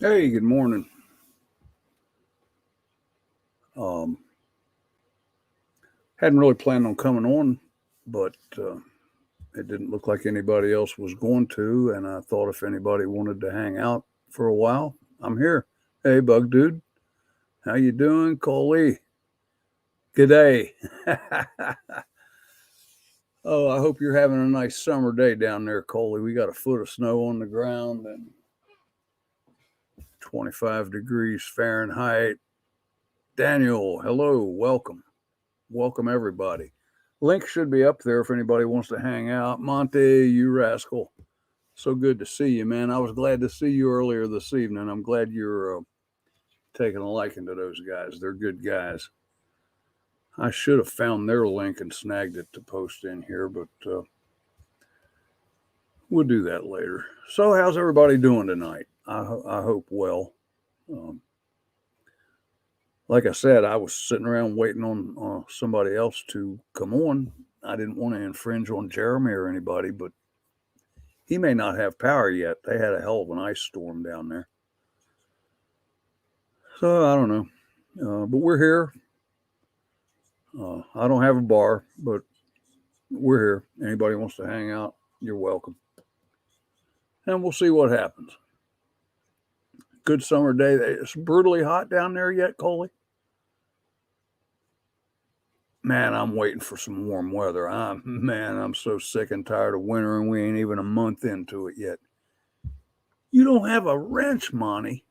Hey, good morning. Um, hadn't really planned on coming on, but it didn't look like anybody else was going to, and I thought if anybody wanted to hang out for a while, I'm here. Hey, Bug Dude, how you doing, Coley? Good day. Oh, I hope you're having a nice summer day down there, Coley. We got a foot of snow on the ground and 25 degrees Fahrenheit. Daniel, hello, welcome everybody. Link should be up there if anybody wants to hang out. Monte, you rascal. So good to see you, man. I was glad to see you earlier this evening. I'm glad you're taking a liking to those guys. They're good guys. I should have found their link and snagged it to post in here, but we'll do that later. So, how's everybody doing tonight? I hope well. Um, like I said, I was sitting around waiting on somebody else to come on. I didn't want to infringe on Jeremy or anybody, but he may not have power yet. They had a hell of an ice storm down there. So I don't know. But we're here. I don't have a bar, but we're here. Anybody wants to hang out, you're welcome. And we'll see what happens. Good summer day. It's brutally hot down there yet, Coley? Man, I'm waiting for some warm weather. I'm so sick and tired of winter, and we ain't even a month into it yet. You don't have a wrench, Monty.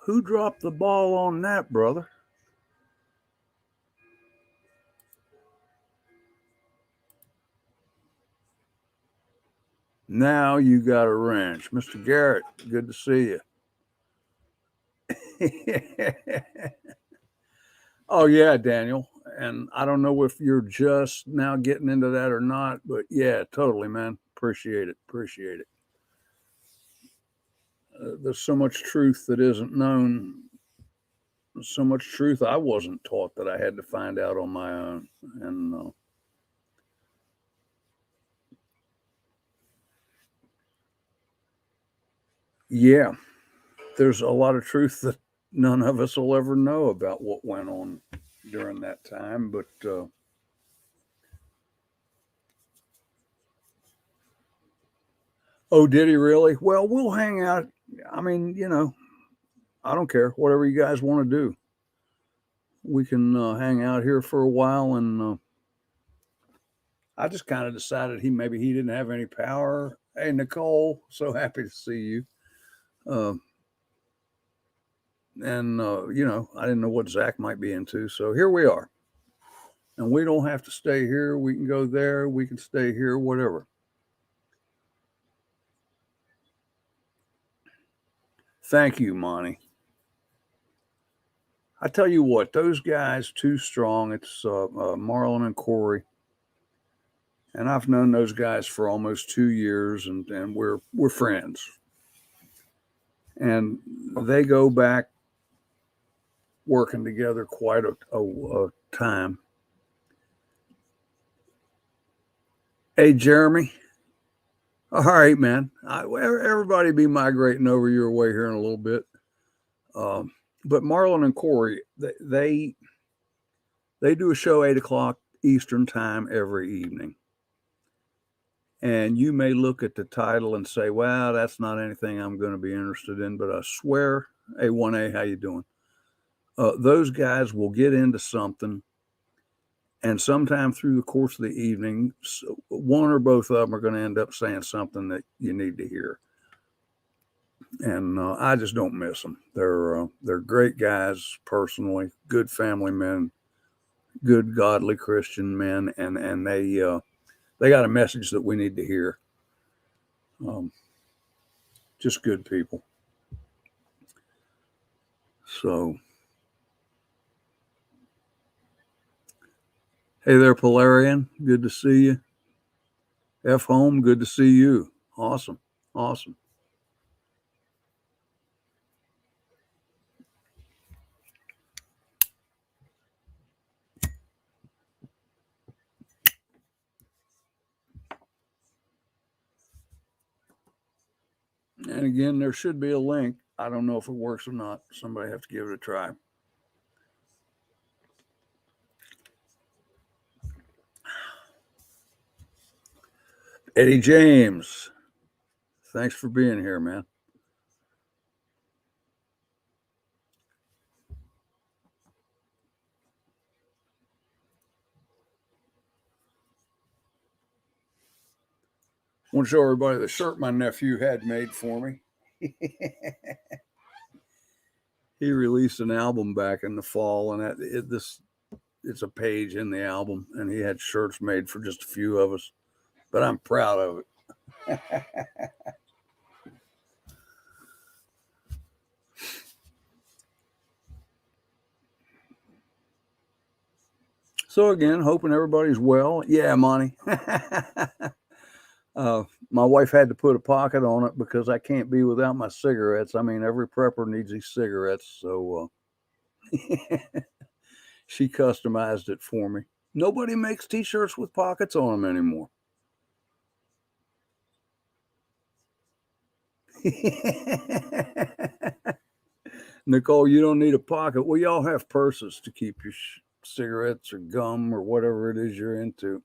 Who dropped the ball on that, brother? Now you got a wrench. Mr. Garrett, good to see you. Oh, yeah, Daniel. And I don't know if you're just now getting into that or not, but yeah, totally, man. Appreciate it. Appreciate it. There's so much truth that isn't known, so much truth I wasn't taught that I had to find out on my own. And yeah, there's a lot of truth that none of us will ever know about what went on during that time. But oh, did he really? Well, we'll hang out. I mean, I don't care. Whatever you guys want to do, we can hang out here for a while. And I just kind of decided maybe he didn't have any power. Hey, Nicole, so happy to see you. Uh, and I didn't know what Zach might be into, so here we are. And we don't have to stay here. We can go there. We can stay here. Whatever. Thank you, Monty. I tell you what, those guys too strong. It's Marlon and Corey, and I've known those guys for almost 2 years, and we're friends. And they go back working together quite a time. Hey, Jeremy. All right, man. Everybody be migrating over your way here in a little bit. Um, but Marlon and Corey, they do a show 8 o'clock Eastern time every evening. And you may look at the title and say, "Well, that's not anything I'm going to be interested in." But I swear, A1A, how you doing? Those guys will get into something, and sometime through the course of the evening, one or both of them are going to end up saying something that you need to hear. And I just don't miss them. They're great guys personally, good family men, good godly Christian men, and they got a message that we need to hear. Um, just good people. So, hey there, Polarian. Good to see you. F home. Good to see you. Awesome. Awesome. And again, there should be a link. I don't know if it works or not. Somebody have to give it a try. Eddie James, thanks for being here, man. I want to show everybody the shirt my nephew had made for me. He released an album back in the fall, and it's a page in the album, and he had shirts made for just a few of us. But I'm proud of it. So again, hoping everybody's well. Yeah, Monty. My wife had to put a pocket on it because I can't be without my cigarettes. I mean, every prepper needs these cigarettes, so she customized it for me. Nobody makes T-shirts with pockets on them anymore. Nicole, you don't need a pocket. Well, y'all have purses to keep your cigarettes or gum or whatever it is you're into.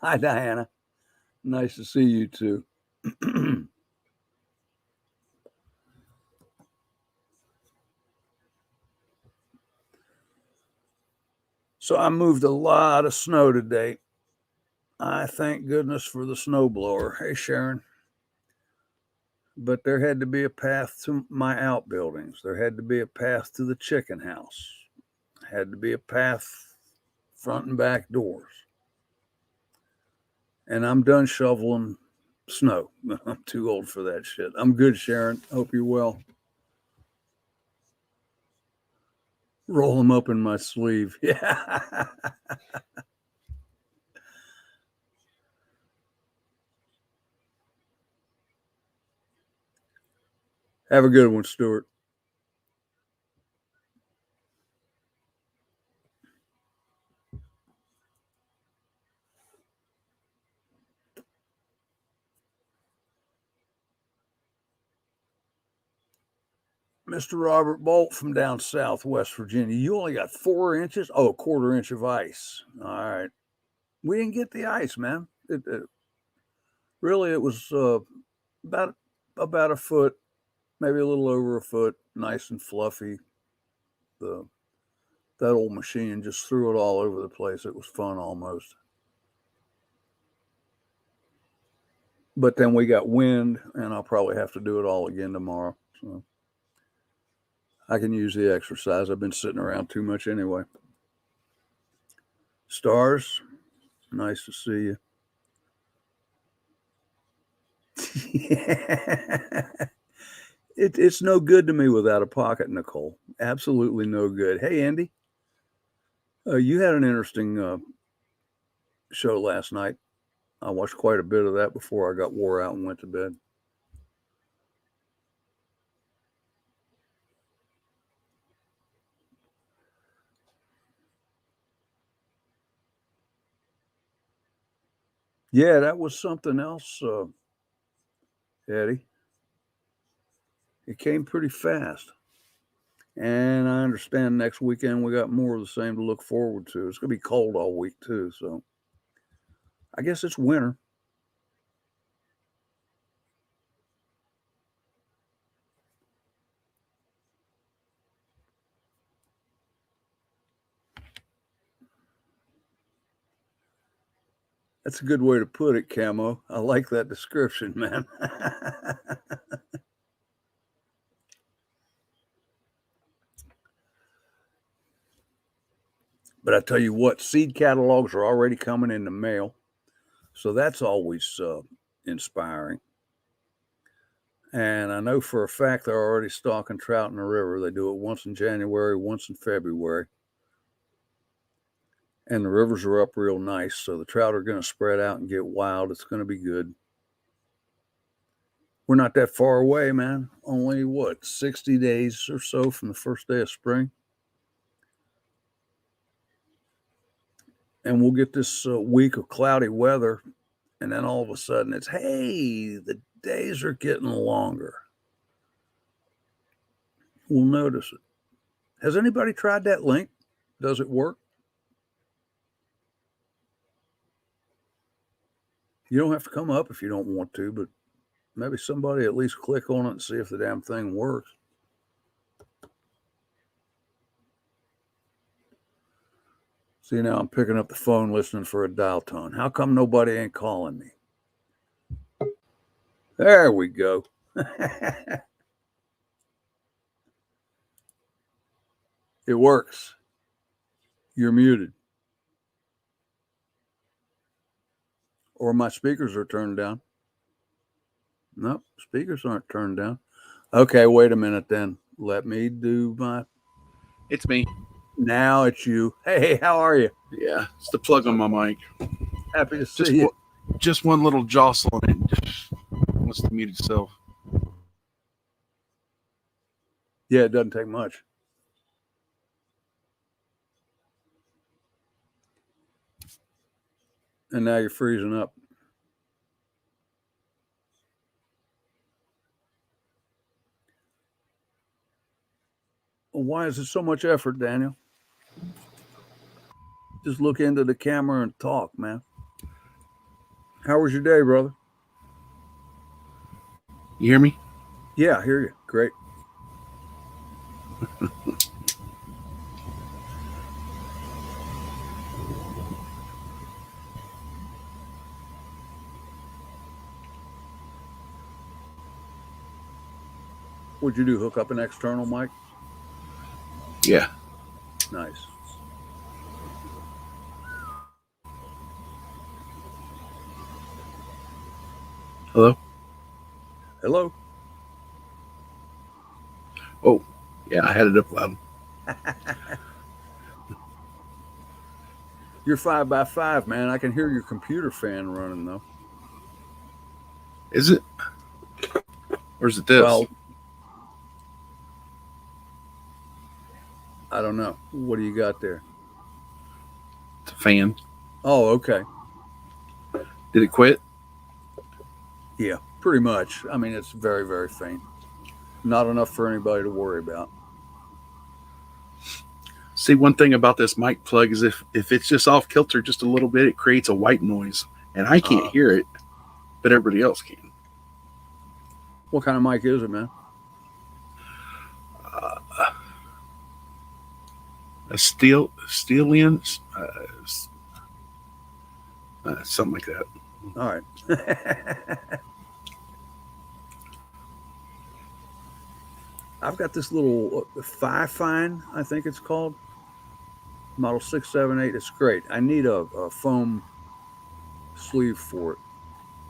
Hi, Diana. Nice to see you too. So I moved a lot of snow today. I thank goodness for the snowblower. Hey, Sharon. But there had to be a path to my outbuildings. There had to be a path to the chicken house. Had to be a path front and back doors. And I'm done shoveling snow. I'm too old for that shit. I'm good, Sharon. Hope you're well. Roll them up in my sleeve. Yeah. Have a good one, Stuart. Mr. Robert Bolt from down south, West Virginia. You only got 4 inches? Oh, a quarter inch of ice. All right. We didn't get the ice, man. Really, it was about a foot, maybe a little over a foot, nice and fluffy. That old machine just threw it all over the place. It was fun almost. But then we got wind, and I'll probably have to do it all again tomorrow. So I can use the exercise. I've been sitting around too much anyway. Stars, nice to see you. It's no good to me without a pocket, Nicole. Absolutely no good. Hey, Andy, you had an interesting show last night. I watched quite a bit of that before I got wore out and went to bed. Yeah, that was something else, Eddie. It came pretty fast. And I understand next weekend we got more of the same to look forward to. It's going to be cold all week, too. So I guess it's winter. That's a good way to put it, Camo. I like that description, man. But I tell you what, seed catalogs are already coming in the mail. So that's always inspiring. And I know for a fact they're already stocking trout in the river. They do it once in January, once in February. And the rivers are up real nice. So the trout are going to spread out and get wild. It's going to be good. We're not that far away, man. Only 60 days or so from the first day of spring. And we'll get this week of cloudy weather. And then all of a sudden it's, hey, the days are getting longer. will notice it. Has anybody tried that link? Does it work? You don't have to come up if you don't want to, but maybe somebody at least click on it and see if the damn thing works. See, now I'm picking up the phone listening for a dial tone. How come nobody ain't calling me? There we go. It works. You're muted. Or my speakers are turned down. Nope, speakers aren't turned down. Okay, wait a minute then. Let me do my... It's me. Now it's you. Hey, how are you? Yeah, it's the plug on my mic. Happy to see you. Just one little jostle and it just wants to mute itself. Yeah, it doesn't take much. And now you're freezing up. Why is it so much effort, Daniel? Just look into the camera and talk, man. How was your day, brother? You hear me? Yeah, I hear you. Great. What'd you do? Hook up an external mic? Yeah. Nice. Hello? Hello? Oh, yeah, I had it up loud. You're 5x5, man. I can hear your computer fan running, though. Is it? Or is it this? Well, I don't know. What do you got there? It's a fan. Oh, okay. Did it quit? Yeah, pretty much. I mean, it's very, very faint. Not enough for anybody to worry about. See, one thing about this mic plug is if it's just off kilter just a little bit, it creates a white noise. And I can't hear it, but everybody else can. What kind of mic is it, man? A Steelian, something like that. All right. I've got this little Fifine, I think it's called, model 678. It's great. I need a foam sleeve for it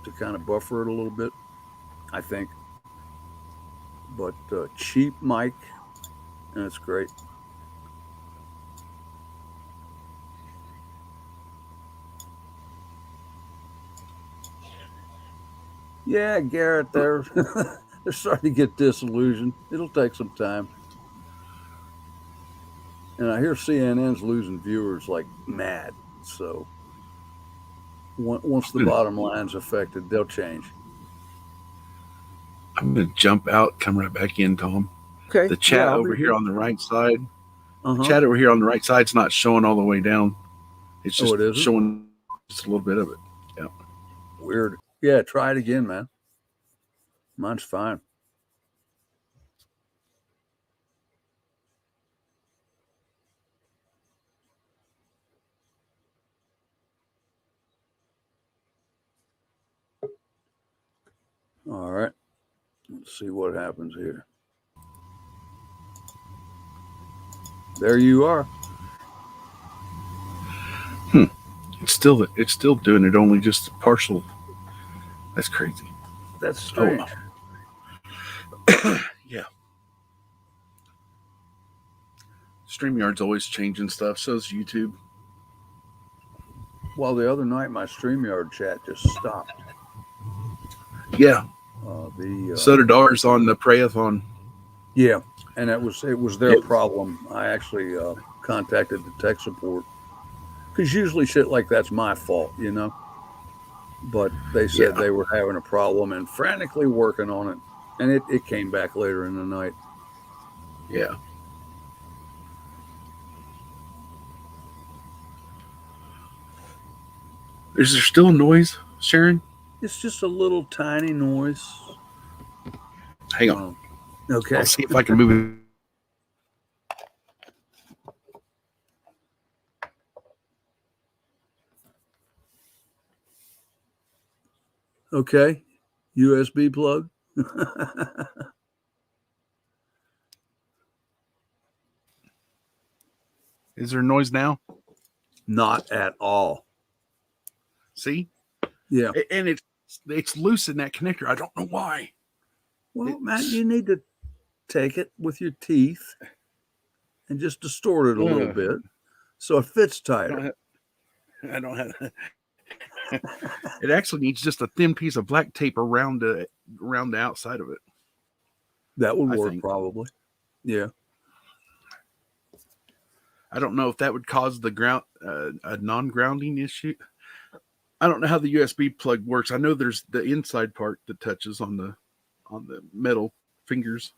to kind of buffer it a little bit, I think. But cheap mic, and it's great. Yeah, Garrett, they're starting to get disillusioned. It'll take some time. And I hear CNN's losing viewers like mad. So once the bottom line's affected, they'll change. I'm going to jump out, come right back in, Tom. Okay. The chat over here on the right side. Uh-huh. The chat over here on the right side's not showing all the way down. It's just it showing just a little bit of it. Yeah. Weird. Yeah, try it again, man. Mine's fine. All right. Let's see what happens here. There you are. It's still doing it, only just partial. That's crazy. That's strange. Oh. Yeah. StreamYard's always changing stuff. So is YouTube. Well, the other night my StreamYard chat just stopped. Yeah. So did ours on the Prayathon. Yeah, and it was their problem. I actually contacted the tech support because usually shit like that's my fault, you know. But they said they were having a problem and frantically working on it, and it came back later in the night. Yeah. Is there still noise, Sharon? It's just a little tiny noise. Hang on. Okay. I'll see if I can move it. Okay. USB plug. Is there noise now? Not at all. See? Yeah. And it's loose in that connector. I don't know why. Well, Matt, you need to take it with your teeth and just distort it a little bit so it fits tighter. I don't have. It actually needs just a thin piece of black tape around the outside of it. That would work probably. Yeah. I don't know if that would cause the a non-grounding issue. I don't know how the USB plug works. I know there's the inside part that touches on the metal fingers.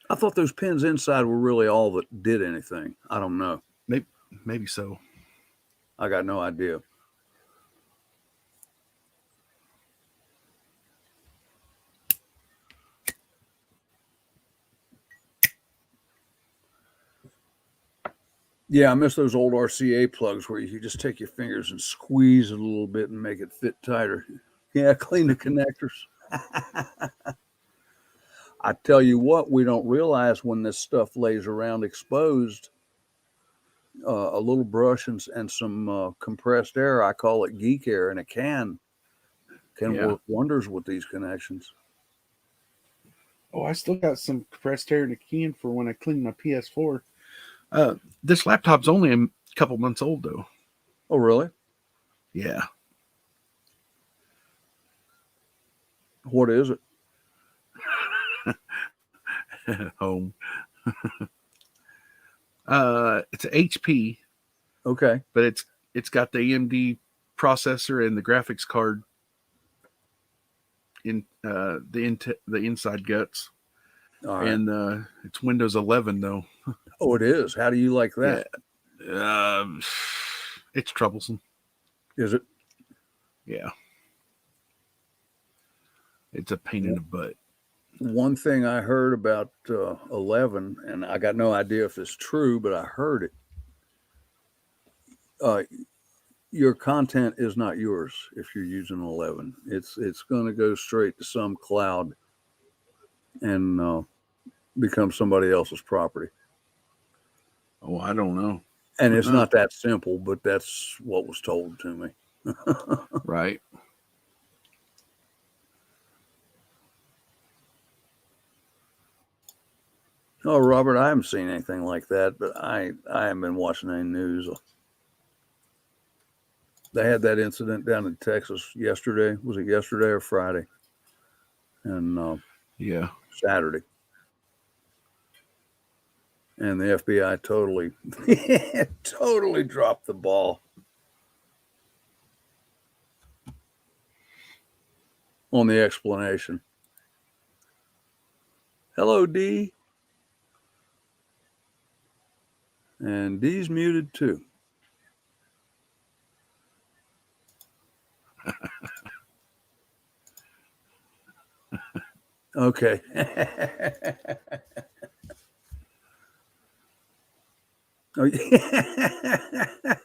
I thought those pins inside were really all that did anything. I don't know. Maybe so. I got no idea. Yeah, I miss those old RCA plugs where you just take your fingers and squeeze it a little bit and make it fit tighter. Yeah, clean the connectors. I tell you what, we don't realize when this stuff lays around exposed, a little brush and some compressed air, I call it geek air, in a can work wonders with these connections. Oh, I still got some compressed air in a can for when I clean my PS4. This laptop's only a couple months old, though. Oh, really? Yeah. What is it? Home. It's an HP. Okay. But it's got the AMD processor and the graphics card in the inside guts. Right. And it's Windows 11 though. Oh, it is. How do you like that? Yeah. It's troublesome. Is it? Yeah. It's a pain in the butt. One thing I heard about 11, and I got no idea if it's true, but I heard it. Your content is not yours if you're using 11. It's going to go straight to some cloud and become somebody else's property. Oh, I don't know. And it's not that simple, but that's what was told to me. Right. Oh, Robert, I haven't seen anything like that, but I haven't been watching any news. They had that incident down in Texas yesterday. Was it yesterday or Friday? And yeah, Saturday. And the FBI totally dropped the ball on the explanation. Hello, D. And D's muted too. Okay. Oh, yeah.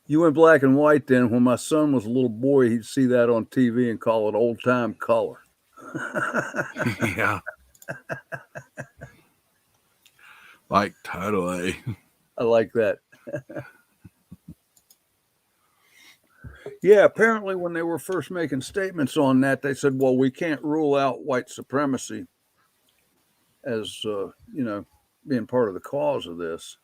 You went black and white then. When my son was a little boy, he'd see that on TV and call it old time color. Yeah. Like Title A. I like that. Yeah, apparently when they were first making statements on that, they said, well, we can't rule out white supremacy as, being part of the cause of this.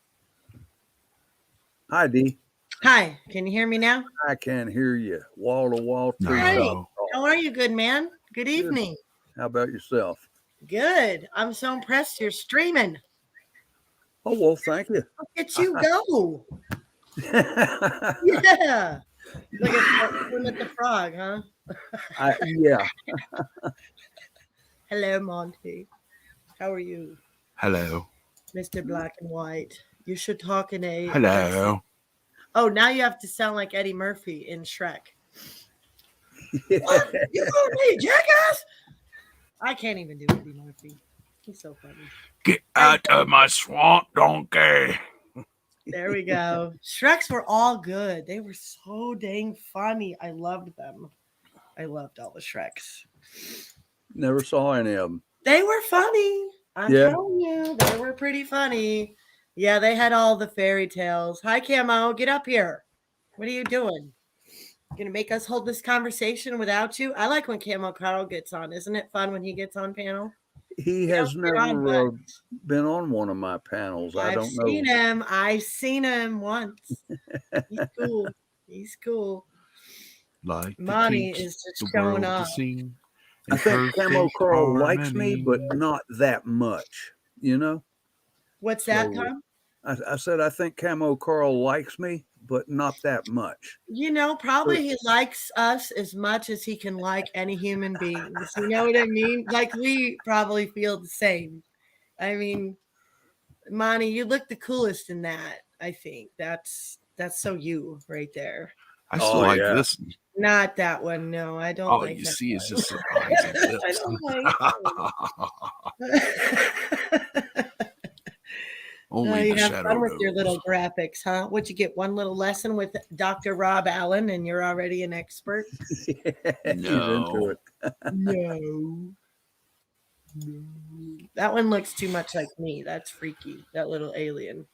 Hi, D. Hi, can you hear me now? I can hear you. Wall to wall. Hi. How are you, good man? Good evening. How about yourself? Good. I'm so impressed you're streaming. Oh, well, thank you. Look at you go. Yeah. Look at the frog, huh? Yeah. Hello, Monty. How are you, Hello. Mr. Black and White? You should talk in a Hello. Oh, now you have to sound like Eddie Murphy in Shrek. What? You called me jackass? I can't even do Eddie Murphy. He's so funny. Get out of my swamp, donkey. There we go. Shreks were all good. They were so dang funny. I loved them. I loved all the Shreks. Never saw any of them. They were funny. I'm Yeah. telling you, they were pretty funny. Yeah, they had all the fairy tales. Hi, Camo. Get up here. What are you doing? Gonna make us hold this conversation without you? I like when Camo Carl gets on. Isn't it fun when he gets on panel? He He has don't get on never much. been on one of my panels. I I've don't know. seen him. I've seen him once. He's cool. He's cool. Like to Monty teach is just the showing world up. to sing. I in think Camo perfect Carl likes me, but harmony. not that much, you know? What's that, So Tom? I said, I think Camo Carl likes me, but not that much. You know, probably he likes us as much as he can like any human beings. You know what I mean? Like we probably feel the same. I mean, Monty, you look the coolest in that. I think that's so you right there. I still Oh, like yeah. this. Not that one. No, I don't All like you that see is one. just the eyes and I lips. don't like that one. Only You the have shadow fun with your knows. little graphics, huh? Would you get one little lesson with Dr. Rob Allen and you're already an expert? He's into it. No. That one looks too much like me. That's freaky. That little alien.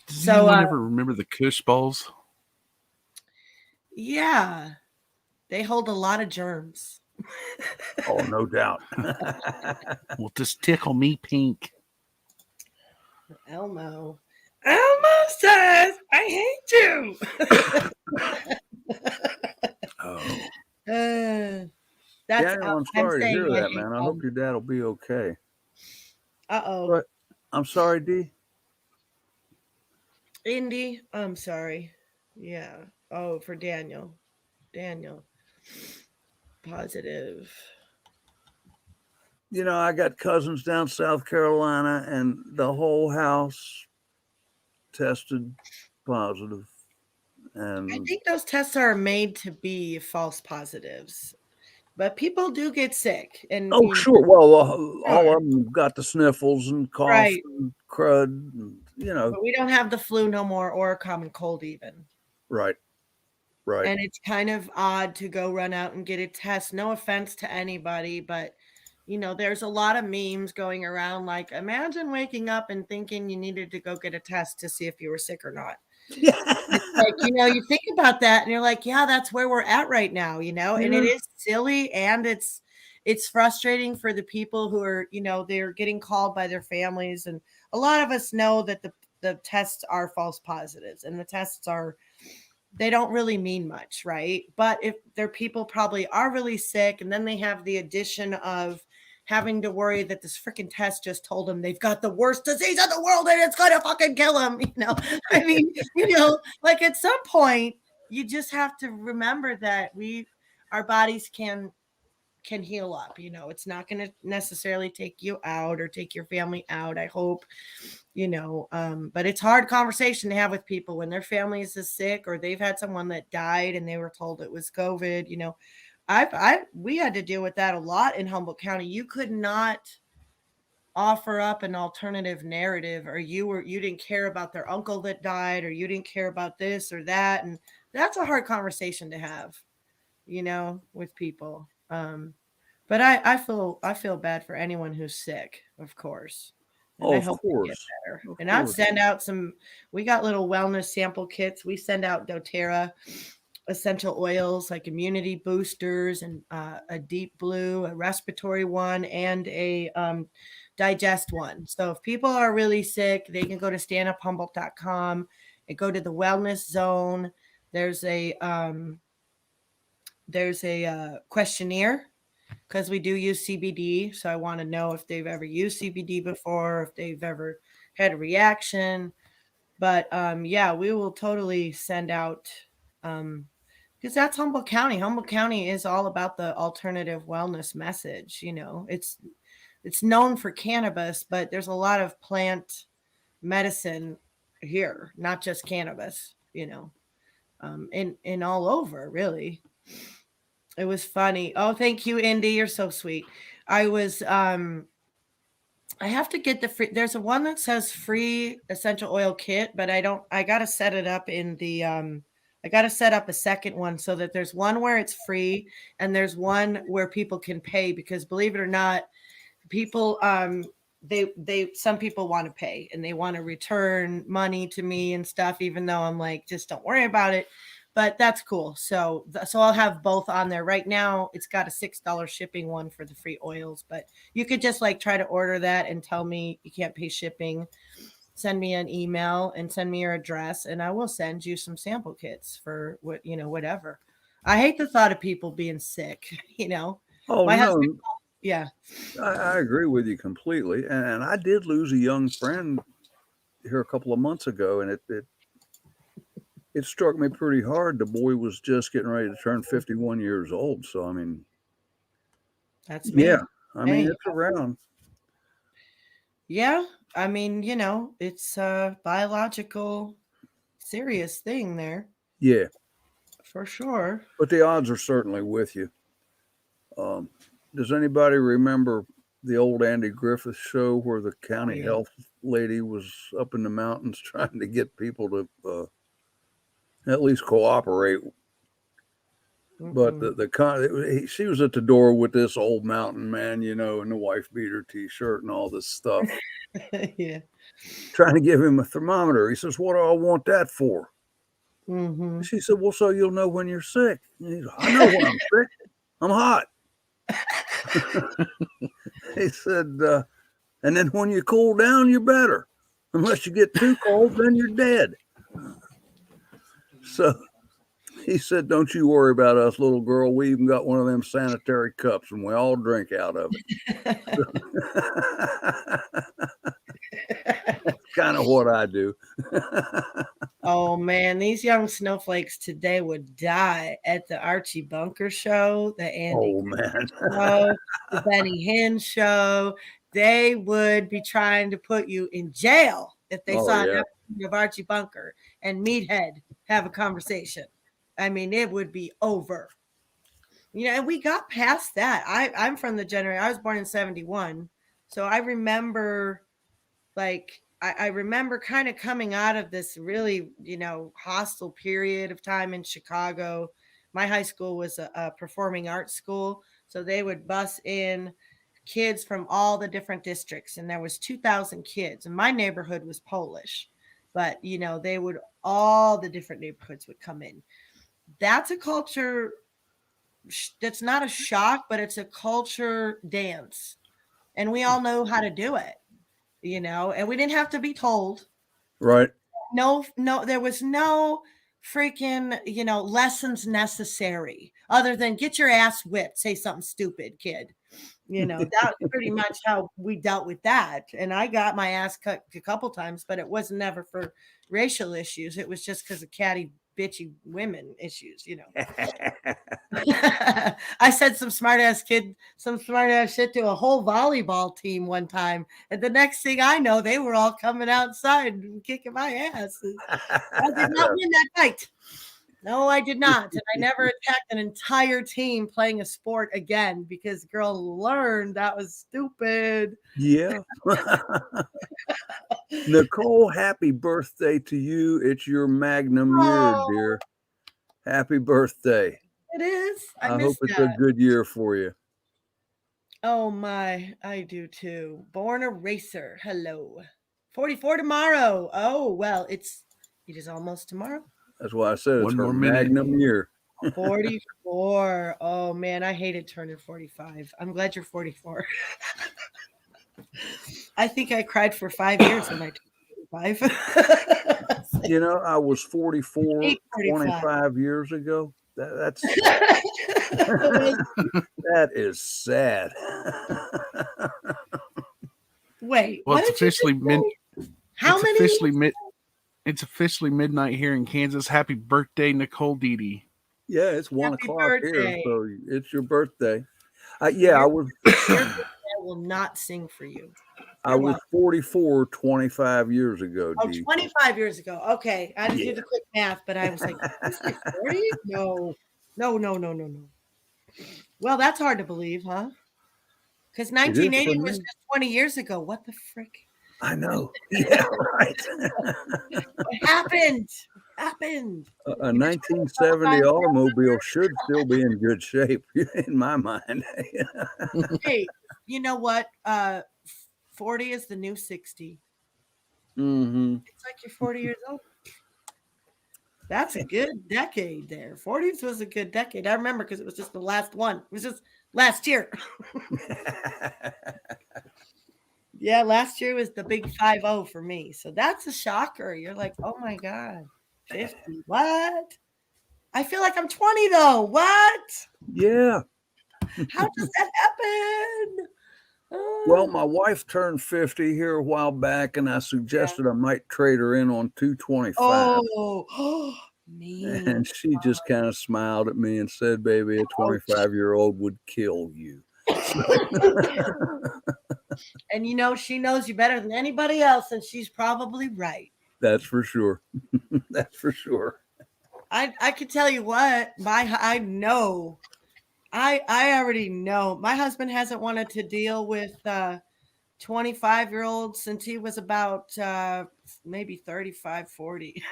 Does So, anyone ever remember the Kush balls? yeah, they hold a lot of germs. Oh, no doubt. Well, just tickle me pink. Elmo. Elmo says, I hate you. Oh, That's Daniel, I'm sorry to hear saying I that, hate man. I Elmo. hope your dad will be okay. Uh-oh. But I'm sorry, D. Indy, I'm sorry. Yeah. Oh, for Daniel. Daniel. Positive. You know, I got cousins down South Carolina, and the whole house tested positive. I And think those tests are made to be false positives, but people do get sick. And oh, you know, sure. Well, all sure, of them got the sniffles and cough right. and crud, and, you know. But we don't have the flu no more or a common cold even. Right. Right. And it's kind of odd to go run out and get a test. No offense to anybody, but you know, there's a lot of memes going around like, imagine waking up and thinking you needed to go get a test to see if you were sick or not. It's like, you know, you think about that and you're like, yeah, that's where we're at right now, you know, and it Yeah. is silly and it's frustrating for the people who are, you know, they're getting called by their families. And a lot of us know that the tests are false positives and the tests are, they don't really mean much, right? But if their people probably are really sick and then they have the addition of having to worry that this freaking test just told them they've got the worst disease in the world and it's gonna fucking kill them, you know. I mean, you know, like at some point you just have to remember that our bodies can heal up, you know. It's not going to necessarily take you out or take your family out, I hope, you know. But it's hard conversation to have with people when their family is sick or they've had someone that died and they were told it was COVID, you know. We had to deal with that a lot in Humboldt County. You could not offer up an alternative narrative, or you didn't care about their uncle that died, or you didn't care about this or that, and that's a hard conversation to have, you know, with people. But I feel bad for anyone who's sick, of course. And I Of hope they get course. better. Of And I'd course. send out we got little wellness sample kits. We send out doTERRA essential oils like immunity boosters and a deep blue, a respiratory one, and a digest one. So if people are really sick, they can go to standuphumboldt.com and go to the wellness zone. There's a questionnaire because we do use CBD. So I want to know if they've ever used CBD before, if they've ever had a reaction. But yeah, we will totally send out Because that's Humboldt County. Humboldt County is all about the alternative wellness message. It's known for cannabis, but there's a lot of plant medicine here, not just cannabis. In all over, really. It was funny. Oh, thank you, Indy. You're so sweet. I have to get the free. There's a one that says free essential oil kit, but I gotta set it up in the I gotta set up a second one so that there's one where it's free and there's one where people can pay, because believe it or not, people they some people want to pay and they want to return money to me and stuff, even though I'm like, just don't worry about it. But that's cool. So I'll have both on there. Right now it's got a $6 shipping one for the free oils, but you could just like try to order that and tell me you can't pay shipping. Send me an email and send me your address, and I will send you some sample kits for whatever. I hate the thought of people being sick. Oh, My no, husband, yeah. I agree with you completely. And I did lose a young friend here a couple of months ago, and it struck me pretty hard. The boy was just getting ready to turn 51 years old. So, I mean, That's me. yeah, I mean, Hey. it's around. Yeah. I mean, it's a biological serious thing there Yeah, for sure. but the odds are certainly with you. Does anybody remember the old Andy Griffith show where the county Yeah. health lady was up in the mountains trying to get people to at least cooperate? But she was at the door with this old mountain man, in the wife beater T-shirt and all this stuff, Yeah. trying to give him a thermometer. He says, "What do I want that for?" Mm-hmm. She said, "Well, so you'll know when you're sick." And he said, "I know when I'm sick. I'm hot." He said, "And then when you cool down, you're better. Unless you get too cold, then you're dead." So he said, "Don't you worry about us, little girl. We even got one of them sanitary cups and we all drink out of it." That's kind of what I do. Oh man, these young snowflakes today would die at the Archie Bunker show, the Andy Oh, man. show, the Benny Hinn show. They would be trying to put you in jail if they saw an episode of Archie Bunker and Meathead have a conversation. I mean, it would be over. And we got past that. I'm from the generation. I was born in 1971, so I remember, I remember kind of coming out of this really, hostile period of time in Chicago. My high school was a performing arts school, so they would bus in kids from all the different districts, and there was 2,000 kids, and my neighborhood was Polish, but all the different neighborhoods would come in. That's a culture that's not a shock, but it's a culture dance, and we all know how to do it, and we didn't have to be told. Right. No, there was no freaking, lessons necessary other than get your ass whipped, say something stupid, kid. That's pretty much how we dealt with that. And I got my ass cut a couple times, but it wasn't never for racial issues. It was just because of catty, bitchy women issues, I said some smart ass shit to a whole volleyball team one time. And the next thing I know, they were all coming outside and kicking my ass. I did not win that fight. No, I did not. And I never attacked an entire team playing a sport again because the girl learned that was stupid. Yeah. Nicole, happy birthday to you. It's your magnum year, dear. Happy birthday. It is. I hope it's a good year for you. Oh my, I do too. Born a racer. Hello. 44 tomorrow. Oh, well, it is almost tomorrow. That's why I said it's One her more minute. magnum year. 44. Oh man, I hated turning 45. I'm glad you're 44. I think I cried for 5 years when I turned 45. I was 44 25 years ago. That's that is sad. Wait, well, it's officially How many? It's officially midnight here in Kansas. Happy birthday, Nicole Dede. Yeah, it's Happy 1:00 here, birthday. so it's your birthday. Yeah, Your birthday I will not sing for you. I You're was welcome. 44 25 years ago, Oh, Dee. 25 years ago. Okay. I didn't do Yeah. the quick math, but I was like, is it 40? No. No, no, no, no, no. Well, that's hard to believe, huh? Because It is 1980 for was me. just 20 years ago. What the frick? I know. Yeah, right. What happened? What happened? A You just want to 1970 automobile should still be in good shape in my mind. Hey, you know what? 40 is the new 60. Hmm. It's like you're 40 years old. That's a good decade there. 40s was a good decade. I remember because it was just the last one. It was just last year. Yeah, last year was the big 50 for me. So that's a shocker. You're like, oh my God, 50. What? I feel like I'm 20 though. What? Yeah. How does that happen? Well, my wife turned 50 here a while back, and I suggested I might trade her in on 225. Oh, me. And she just kind of smiled at me and said, "Baby, a 25-year-old would kill you." And she knows you better than anybody else, and she's probably right. That's for sure. That's for sure. I can tell you what, I know. I already know. My husband hasn't wanted to deal with 25-year-olds since he was about maybe 35, 40.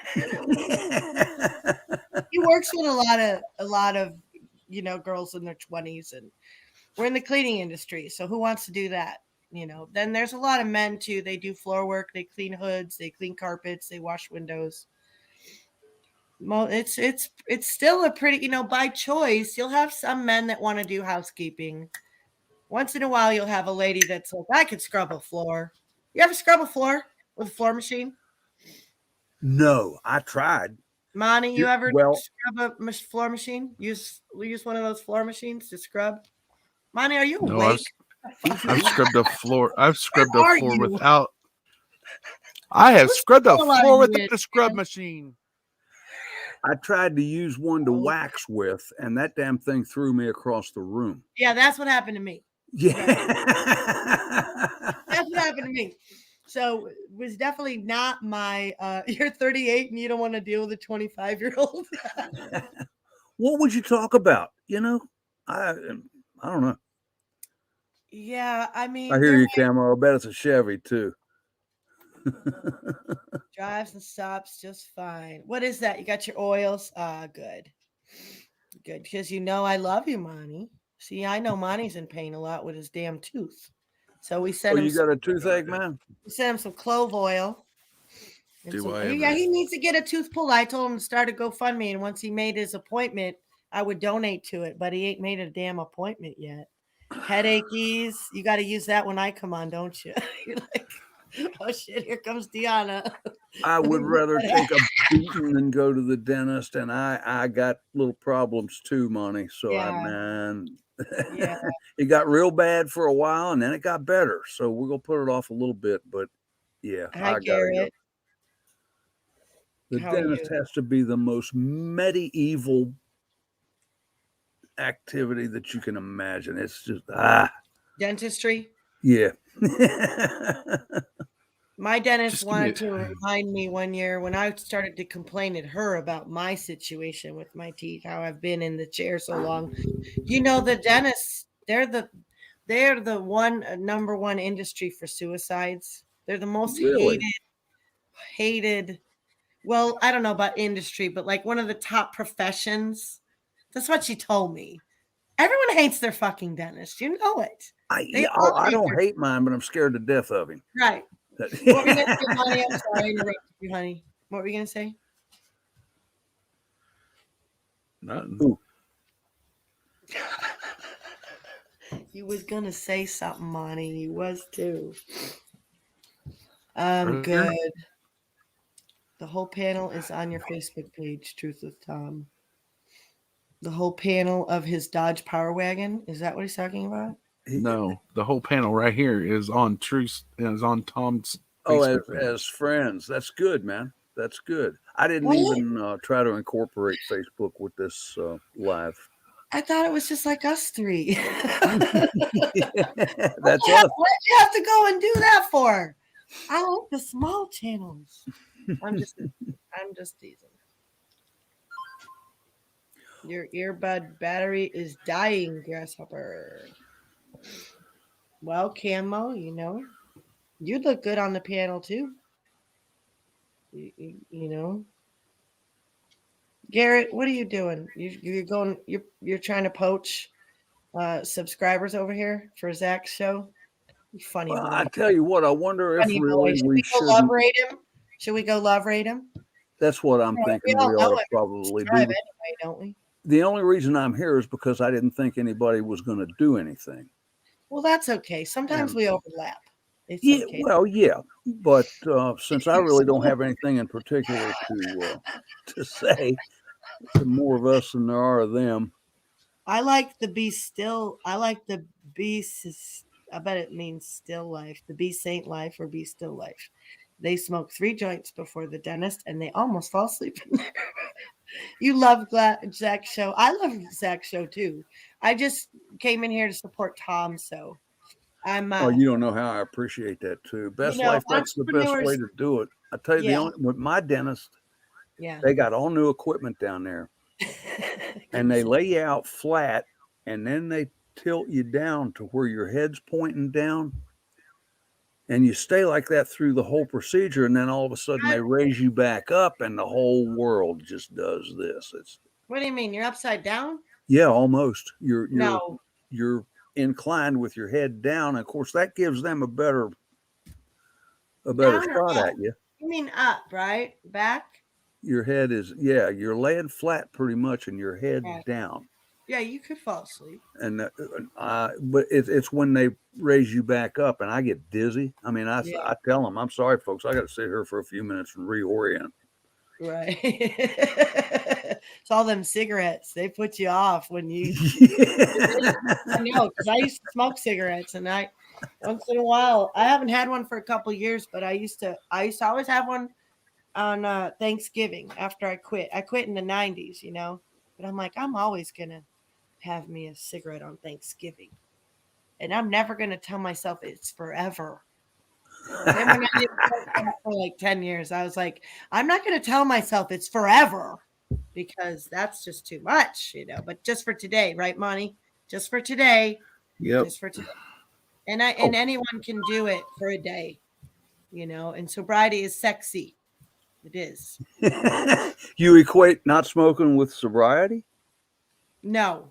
He works with a lot of girls in their 20s, and we're in the cleaning industry, so who wants to do that? Then there's a lot of men too. They do floor work, they clean hoods, they clean carpets, they wash windows. Well, it's still a pretty, by choice. You'll have some men that want to do housekeeping. Once in a while, you'll have a lady that's like, I could scrub a floor. You ever scrub a floor with a floor machine? No, I tried. Monty, you ever Well, scrub a floor machine? Use one of those floor machines to scrub? Monty, are you No, awake? I've scrubbed a floor. I've scrubbed Where a are floor you? without. I have What scrubbed a school are floor you without in, the scrub man? machine. I tried to use one to Oh. wax with, and that damn thing threw me across the room. Yeah, that's what happened to me. Yeah. That's what happened to me. So it was definitely not my you're 38 and you don't want to deal with a 25-year-old. What would you talk about? I don't know. Yeah, I I mean, hear you, Camo. I bet it's a Chevy too. drives and stops just fine. What is that? You got your oils? Good. Good. Because I love you, Monty. See, I know Monty's in pain a lot with his damn tooth. So we Oh, sent him you got a toothache, man? some clove oil. Do I Yeah, ever? he needs to get a tooth pulled. I told him to start a GoFundMe, and once he made his appointment, I would donate to it, but he ain't made a damn appointment yet. Headaches, you got to use that when I come on, don't you? You're like, oh shit, here comes Deanna. I would rather take a beating than go to the dentist, and I got little problems too, Monty. So Yeah. Yeah. it got real bad for a while, and then it got better. So we're gonna put it off a little bit, but yeah, Hi, I gotta go. Garrett. The How are dentist you? has to be the most medieval activity that you can imagine. It's just Dentistry. yeah. My dentist Just give me wanted to remind me one year when I started to complain at her about my situation with my teeth, how I've been in the chair so long. The dentists, they're the number one industry for suicides. They're the most Really? hated. Well, I don't know about industry, but like one of the top professions. That's what she told me. Everyone hates their fucking dentist. You know it. They all I hate don't their hate mine, but I'm scared to death of him. right. What were you gonna say, honey? I'm sorry, I interrupted you, honey. What were you gonna say? Nothing. Ooh. You was gonna say something, Monty. You was too. Brother? Good. The whole panel is on your Facebook page, Truth with Tom. The whole panel of his Dodge Power Wagon. Is that what he's talking about? No, the whole panel right here is on Truth. Is on Tom's Oh, Facebook page. as friends, that's good, man. That's good. I didn't What? even try to incorporate Facebook with this live. I thought it was just like us three. That's what us. did you have to go and do that for? I like the small channels. I'm just teasing. Your earbud battery is dying, Grasshopper. Well, Camo, you look good on the piano too. You know, Garrett, what are you doing? You're trying to poach subscribers over here for Zach's show. You funny Well, boy. I tell you what, I wonder if Funny boy. really Should we we go shouldn't. love rate him? Should we go love rate him? That's what I'm Yeah, thinking we all we know ought to it. probably Subscribe do. anyway, don't we? The only reason I'm here is because I didn't think anybody was going to do anything. Well, that's okay. Sometimes And- we overlap. It's Yeah, okay. well, yeah, but since I really don't have anything in particular to say, there's more of us than there are of them. I like the be still. I like the be. I bet it means still life. The be saint life or be still life. They smoke 3 joints before the dentist, and they almost fall asleep in there. You love Zach's show. I love Zach's show too. I just came in here to support Tom, so I'm. Oh, you don't know how I appreciate that too. Best know, life, that's the best way entrepreneurs- to do it. I tell you, Yeah. with my dentist, Yeah. they got all new equipment down there, and they lay you out flat, and then they tilt you down to where your head's pointing down, and you stay like that through the whole procedure, and then all of a sudden they raise you back up, and the whole world just does this. It's What do you mean? You're upside down? yeah, almost. No. You're inclined with your head down. Of course, that gives them a better Down or shot up? at you. You mean up, right? Back? Your head is you're laying flat pretty much, and your head Yeah. down. Yeah, you could fall asleep. And but it's when they raise you back up, and I get dizzy. I mean, I tell them, I'm sorry, folks, I got to sit here for a few minutes and reorient. Right. It's all them cigarettes. They put you off when you. I know, because I used to smoke cigarettes, and I once in a while I haven't had one for a couple of years, but I used to always have one on Thanksgiving after I quit. I quit in the 90s, but I'm like, I'm always gonna have me a cigarette on Thanksgiving, and I'm never gonna tell myself it's forever. Then when I did for like 10 years, I was like, I'm not going to tell myself it's forever because that's just too much, but just for today, right, Monty? Just for today. Yep. Just for today. And anyone can do it for a day, and sobriety is sexy. It is. You equate not smoking with sobriety? No.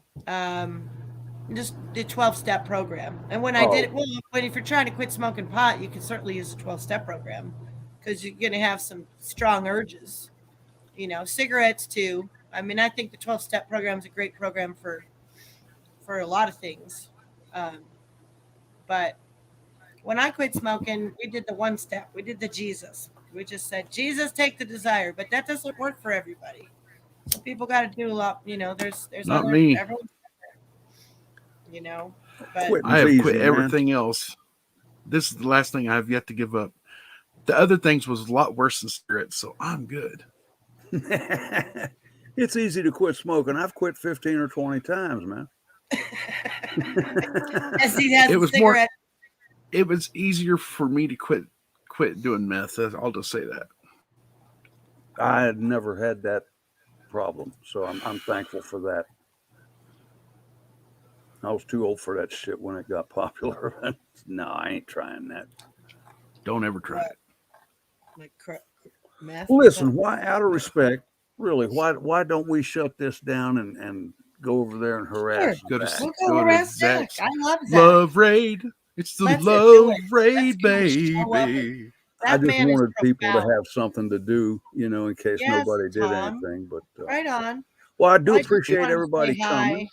Just the 12-step program. And when I did it, but if you're trying to quit smoking pot, you can certainly use a 12-step program because you're going to have some strong urges. Cigarettes too. I mean, I think the 12-step program is a great program for a lot of things. But when I quit smoking, we did the 1-step. We did the Jesus. We just said, Jesus, take the desire. But that doesn't work for everybody. So people got to do a lot. There's Not me. Everyone's but Quitting I have easy, quit man. everything else. This is the last thing I have yet to give up. The other things was a lot worse than cigarettes, so I'm good. It's easy to quit smoking. I've quit 15 or 20 times, man. as he has It a was more- cigarette. It was easier for me to quit doing meth. I'll just say that. I had never had that problem, so I'm thankful for that. I was too old for that shit when it got popular. No, I ain't trying that. Don't ever try it. Like meth. Listen, why, out of respect, really, why don't we shut this down and go over there and harass Go to Zach? We'll Go go to harass Zach. Zach's I love Zach. Love Raid. It's the Let's do Love it. Raid, Let's show up. baby. I That just man is wanted people to profound. have something to do, in case Yes, nobody did Tom. anything. But Right on. well, I do I just appreciate wanted to everybody say hi. coming.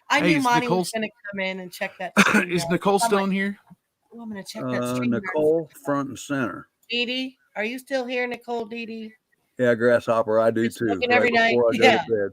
I Hey, knew is Monty Nicole- was going to come in and check that stream. Is out. Nicole I'm still like, in here? "Oh, I'm going to check that stream. Nicole, front and center. Dee Dee, are you still here, Nicole Dee Dee? Yeah, grasshopper, I do Quit too. smoking Right every night. before I go to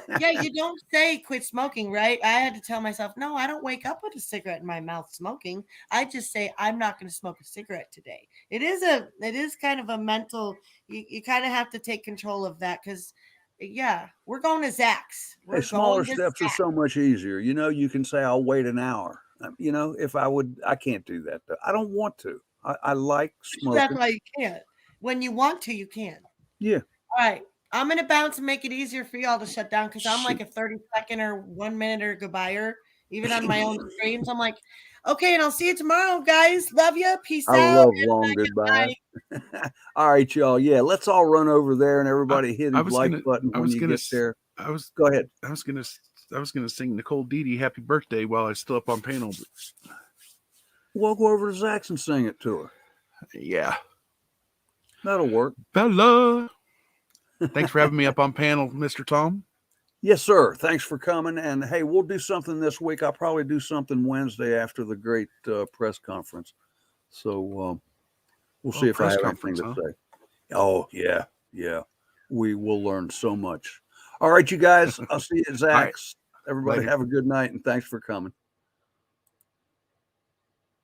bed. Yeah, you don't say quit smoking, right? I had to tell myself, no, I don't wake up with a cigarette in my mouth smoking. I just say I'm not going to smoke a cigarette today. It is kind of a mental, you kind of have to take control of that because yeah, we're going to Zach's. Hey, We're smaller going to steps are Zach's. so much easier. You know, you can say, I'll wait an hour. You know, if I would, I can't do that. Though. I don't want to. I like That's smoking. why you can't. When you want to, you can. Yeah. All right. I'm gonna bounce and make it easier for y'all to shut down because I'm like Shoot. a 30-second or 1 minute or goodbyer, even on my own streams. I'm like, okay, and I'll see you tomorrow, guys. Love you. Peace I out. love long goodbyes. All right, y'all. Yeah, let's all run over there and everybody hit I his was like gonna- button I when was you gonna get s- there. I was Go ahead. I was gonna sing Nicole Didi happy birthday while I was still up on panel. We'll go over to Zach's and sing it to her. Yeah. That'll work. Bella. Thanks for having me up on panel, Mr. Tom. Yes, sir. Thanks for coming. And hey, we'll do something this week. I'll probably do something Wednesday after the great press conference. So we'll see if I Press have conference, anything to say. Oh, yeah. Yeah. We will learn so much. All right, you guys. I'll see you at Zach's. Everybody Later. have a good night and thanks for coming.